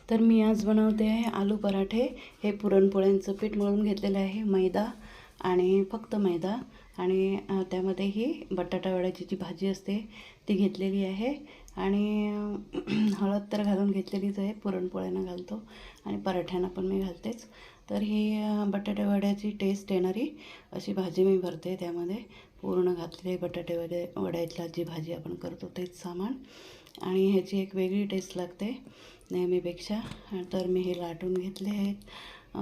तर मी आज बनवते आहे आलू पराठे। हे पुरणपोळ्यांचं पीठ मळून घेतलेलं आहे, मैदा आणि फक्त मैदा आणि त्यामध्ये ही बटाटा वड्याची जी भाजी असते ती घेतलेली आहे आणि हळद तर घालून घेतलेलीच आहे, पुरणपोळ्यांना घालतो आणि पराठ्यांना पण मी घालतेच। तर ही बटाटा वड्याची टेस्ट येणारी अशी भाजी मी भरते। त्यामध्ये पूर्ण घातलेले बटाटे वड्यातला जी भाजी आपण करतो तेच सामान आणि ह्याची एक वेगळी टेस्ट लागते नेहमीपेक्षा। तर मी हे लाटून घेतले आहेत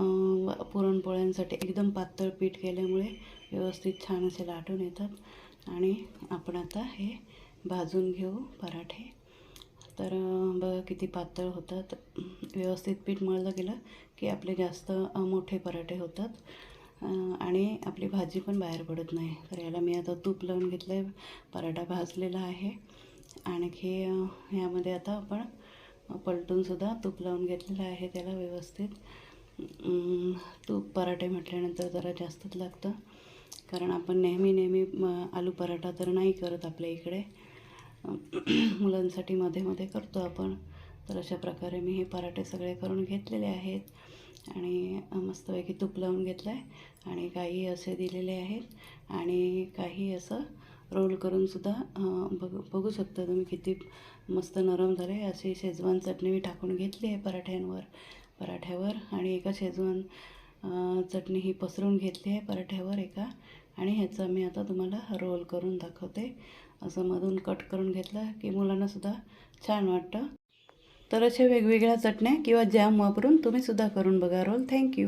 पुरणपोळ्यांसाठी। एकदम पातळ पीठ केल्यामुळे व्यवस्थित छान असे लाटून येतात आणि आपण आता हे भाजून घेऊ पराठे। तर बघा किती पातळ होतात, व्यवस्थित पीठ मळलं गेलं की आपले जास्त मोठे पराठे होतात आणि आपली भाजी पण बाहेर पडत नाही। तर याला मी आता तूप लावून घेतलं आहे, पराठा भाजलेला आहे। आणखी ह्यामध्ये आता आपण पलटूनसुद्धा तूप लावून घेतलेलं आहे त्याला व्यवस्थित। तूप पराठे म्हटल्यानंतर जरा जास्तच लागतं, कारण आपण नेहमी आलू पराठा तर नाही करत आपल्या इकडे, मुलांसाठी मध्ये मध्ये करतो आपण। तर अशा प्रकारे मी हे पराठे सगळे करून घेतलेले आहेत आणि मस्तपैकी तूप लावून घेतलं आहे आणि काही असे दिलेले आहेत आणि काही असं रोल करूनसुद्धा बघू शकता तुम्ही किती मस्त नरम झाले। अशी शेजवान चटणी मी टाकून घेतली आहे पराठ्यावर आणि एका शेजवान चटणी ही पसरून घेतली आहे पराठ्यावर एका, आणि ह्याचा मी आता तुम्हाला रोल करून दाखवते। असं मधून कट करून घेतलं की मुलांनासुद्धा छान वाटतं। तर अशा वेगवेगळ्या चटण्या किंवा जॅम वापरून तुम्हीसुद्धा करून बघा रोल। थँक्यू।